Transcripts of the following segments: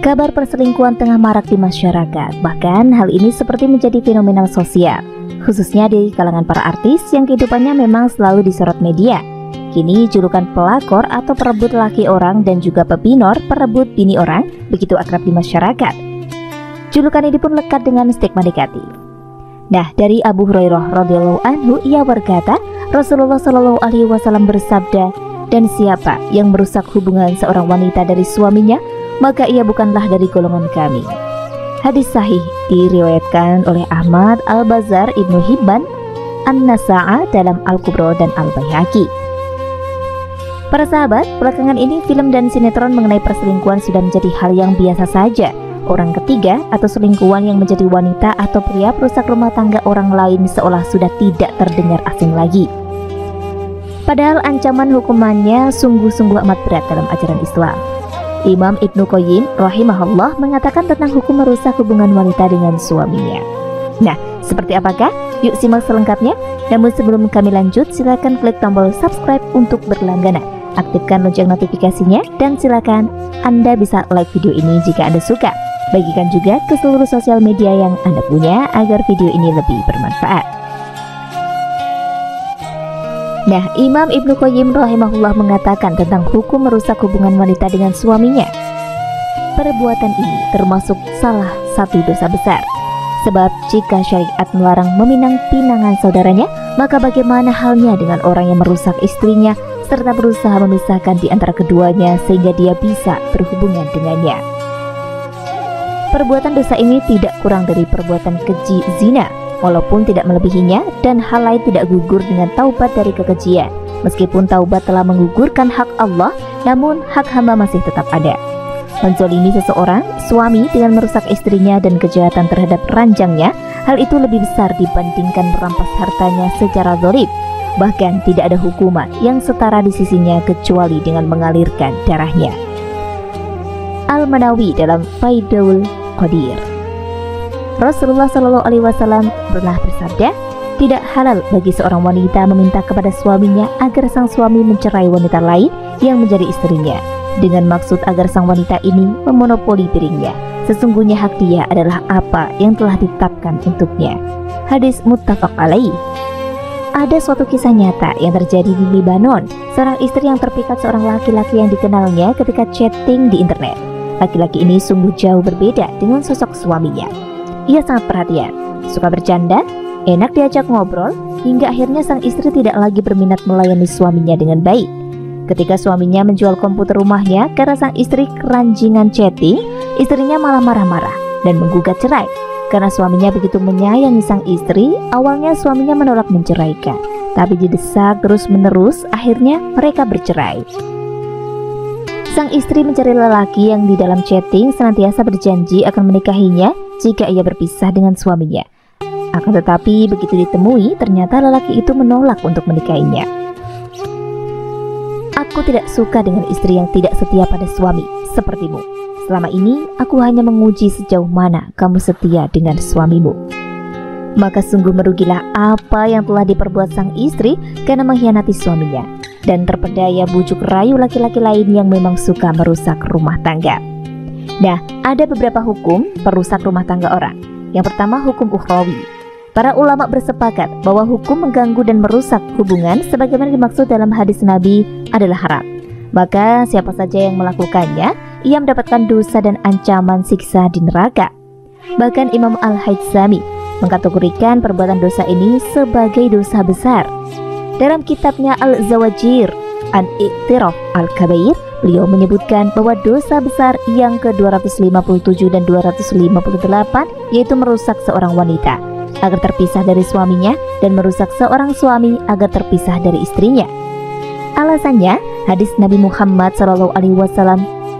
Kabar perselingkuhan tengah marak di masyarakat. Bahkan hal ini seperti menjadi fenomena sosial, khususnya di kalangan para artis yang kehidupannya memang selalu disorot media. Kini julukan pelakor atau perebut laki orang dan juga pepinor perebut bini orang begitu akrab di masyarakat. Julukan ini pun lekat dengan stigma negatif. Nah, dari Abu Hurairah radhiyallahu anhu ia berkata, Rasulullah shallallahu alaihi wasallam bersabda, "Dan siapa yang merusak hubungan seorang wanita dari suaminya, maka ia bukanlah dari golongan kami." Hadis sahih diriwayatkan oleh Ahmad, Al-Bazzar, Ibnu Hibban, An-Nasa'a dalam Al-Kubra dan Al-Baihaqi. Para sahabat, belakangan ini film dan sinetron mengenai perselingkuhan sudah menjadi hal yang biasa saja. Orang ketiga atau selingkuhan yang menjadi wanita atau pria perusak rumah tangga orang lain seolah sudah tidak terdengar asing lagi. Padahal ancaman hukumannya sungguh-sungguh amat berat dalam ajaran Islam. Imam Ibnu Qayyim rahimahullah mengatakan tentang hukum merusak hubungan wanita dengan suaminya. Nah, seperti apakah? Yuk simak selengkapnya. Namun sebelum kami lanjut, silakan klik tombol subscribe untuk berlangganan. Aktifkan lonceng notifikasinya dan silakan Anda bisa like video ini jika Anda suka. Bagikan juga ke seluruh sosial media yang Anda punya agar video ini lebih bermanfaat. Nah, Imam Ibnu Qayyim rahimahullah mengatakan tentang hukum merusak hubungan wanita dengan suaminya. Perbuatan ini termasuk salah satu dosa besar. Sebab jika syariat melarang meminang pinangan saudaranya, maka bagaimana halnya dengan orang yang merusak istrinya serta berusaha memisahkan di antara keduanya sehingga dia bisa berhubungan dengannya. Perbuatan dosa ini tidak kurang dari perbuatan keji zina, walaupun tidak melebihinya, dan hal lain tidak gugur dengan taubat dari kekejian. Meskipun taubat telah menggugurkan hak Allah, namun hak hamba masih tetap ada. Menzolimi seseorang, suami dengan merusak istrinya dan kejahatan terhadap ranjangnya, hal itu lebih besar dibandingkan merampas hartanya secara zalim. Bahkan tidak ada hukuman yang setara di sisinya kecuali dengan mengalirkan darahnya. Al-Manawi dalam Faidul Qadir. Rasulullah Shallallahu Alaihi Wasallam pernah bersabda, tidak halal bagi seorang wanita meminta kepada suaminya agar sang suami mencerai wanita lain yang menjadi istrinya, dengan maksud agar sang wanita ini memonopoli piringnya. Sesungguhnya hak dia adalah apa yang telah ditetapkan untuknya. Hadis muttafaq alaih. Ada suatu kisah nyata yang terjadi di Lebanon. Seorang istri yang terpikat seorang laki-laki yang dikenalnya ketika chatting di internet. Laki-laki ini sungguh jauh berbeda dengan sosok suaminya. Ia sangat perhatian, suka bercanda, enak diajak ngobrol, hingga akhirnya sang istri tidak lagi berminat melayani suaminya dengan baik. Ketika suaminya menjual komputer rumahnya karena sang istri keranjingan chatting, istrinya malah marah-marah dan menggugat cerai. Karena suaminya begitu menyayangi sang istri, awalnya suaminya menolak menceraikan, tapi didesak terus-menerus, akhirnya mereka bercerai. Sang istri mencari lelaki yang di dalam chatting senantiasa berjanji akan menikahinya jika ia berpisah dengan suaminya. Akan tetapi begitu ditemui, ternyata lelaki itu menolak untuk menikahinya. Aku tidak suka dengan istri yang tidak setia pada suami sepertimu. Selama ini aku hanya menguji sejauh mana kamu setia dengan suamimu. Maka sungguh merugilah apa yang telah diperbuat sang istri karena mengkhianati suaminya dan terpedaya bujuk rayu laki-laki lain yang memang suka merusak rumah tangga. Nah, ada beberapa hukum perusak rumah tangga orang. Yang pertama, hukum ukhrawi. Para ulama bersepakat bahwa hukum mengganggu dan merusak hubungan sebagaimana dimaksud dalam hadis Nabi adalah haram. Maka siapa saja yang melakukannya, ia mendapatkan dosa dan ancaman siksa di neraka. Bahkan Imam Al-Haythami mengkategorikan perbuatan dosa ini sebagai dosa besar. Dalam kitabnya Al-Zawajir An-I'tiraf Al-Kabair, beliau menyebutkan bahwa dosa besar yang ke-257 dan 258 yaitu merusak seorang wanita agar terpisah dari suaminya dan merusak seorang suami agar terpisah dari istrinya. Alasannya, hadis Nabi Muhammad SAW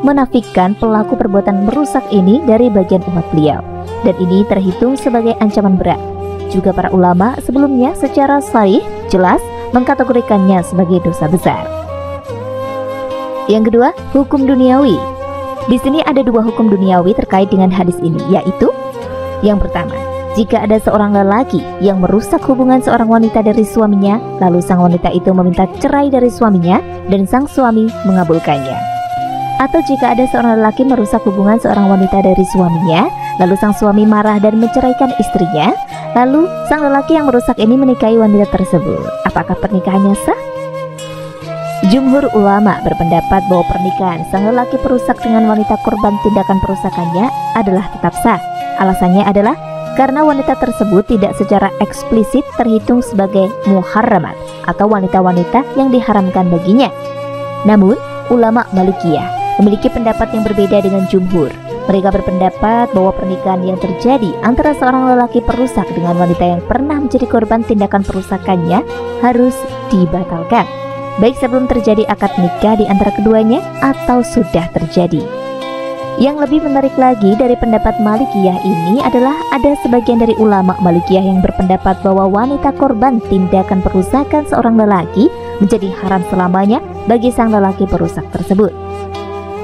menafikan pelaku perbuatan merusak ini dari bagian umat beliau, dan ini terhitung sebagai ancaman berat. Juga para ulama sebelumnya secara sharih jelas mengkategorikannya sebagai dosa besar. Yang kedua, hukum duniawi. Di sini ada dua hukum duniawi terkait dengan hadis ini, yaitu yang pertama, jika ada seorang lelaki yang merusak hubungan seorang wanita dari suaminya, lalu sang wanita itu meminta cerai dari suaminya dan sang suami mengabulkannya. Atau jika ada seorang lelaki merusak hubungan seorang wanita dari suaminya, lalu sang suami marah dan menceraikan istrinya, lalu sang lelaki yang merusak ini menikahi wanita tersebut, apakah pernikahannya sah? Jumhur ulama berpendapat bahwa pernikahan sang lelaki perusak dengan wanita korban tindakan perusakannya adalah tetap sah. Alasannya adalah karena wanita tersebut tidak secara eksplisit terhitung sebagai muharramat atau wanita-wanita yang diharamkan baginya. Namun, ulama Malikiyah memiliki pendapat yang berbeda dengan jumhur. Mereka berpendapat bahwa pernikahan yang terjadi antara seorang lelaki perusak dengan wanita yang pernah menjadi korban tindakan perusakannya harus dibatalkan, baik sebelum terjadi akad nikah di antara keduanya atau sudah terjadi. Yang lebih menarik lagi dari pendapat Malikiyah ini adalah ada sebagian dari ulama Malikiyah yang berpendapat bahwa wanita korban tindakan perusakan seorang lelaki menjadi haram selamanya bagi sang lelaki perusak tersebut.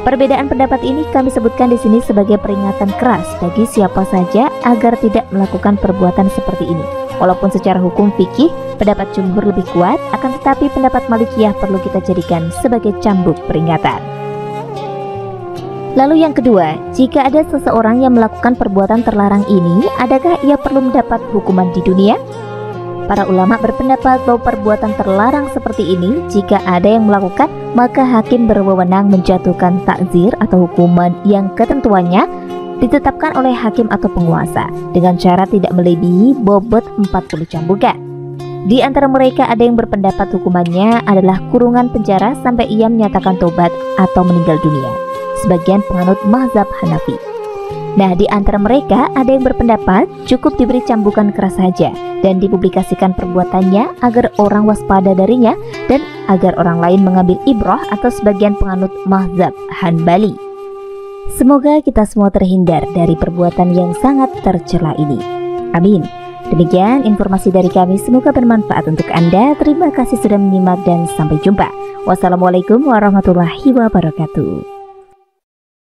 Perbedaan pendapat ini kami sebutkan di sini sebagai peringatan keras bagi siapa saja agar tidak melakukan perbuatan seperti ini. Walaupun secara hukum fikih pendapat jumhur lebih kuat, akan tetapi pendapat Malikiyah perlu kita jadikan sebagai cambuk peringatan. Lalu yang kedua, jika ada seseorang yang melakukan perbuatan terlarang ini, adakah ia perlu mendapat hukuman di dunia? Para ulama berpendapat bahwa perbuatan terlarang seperti ini, jika ada yang melakukan, maka hakim berwenang menjatuhkan takzir atau hukuman yang ketentuannya ditetapkan oleh hakim atau penguasa dengan cara tidak melebihi bobot 40 cambukan. Di antara mereka ada yang berpendapat hukumannya adalah kurungan penjara sampai ia menyatakan tobat atau meninggal dunia. Sebagian penganut mazhab Hanafi. Nah, di antara mereka ada yang berpendapat cukup diberi cambukan keras saja dan dipublikasikan perbuatannya agar orang waspada darinya dan agar orang lain mengambil ibrah, atau sebagian penganut mazhab Hanbali. Semoga kita semua terhindar dari perbuatan yang sangat tercela ini. Amin. Demikian informasi dari kami, semoga bermanfaat untuk Anda. Terima kasih sudah menyimak dan sampai jumpa. Wassalamualaikum warahmatullahi wabarakatuh.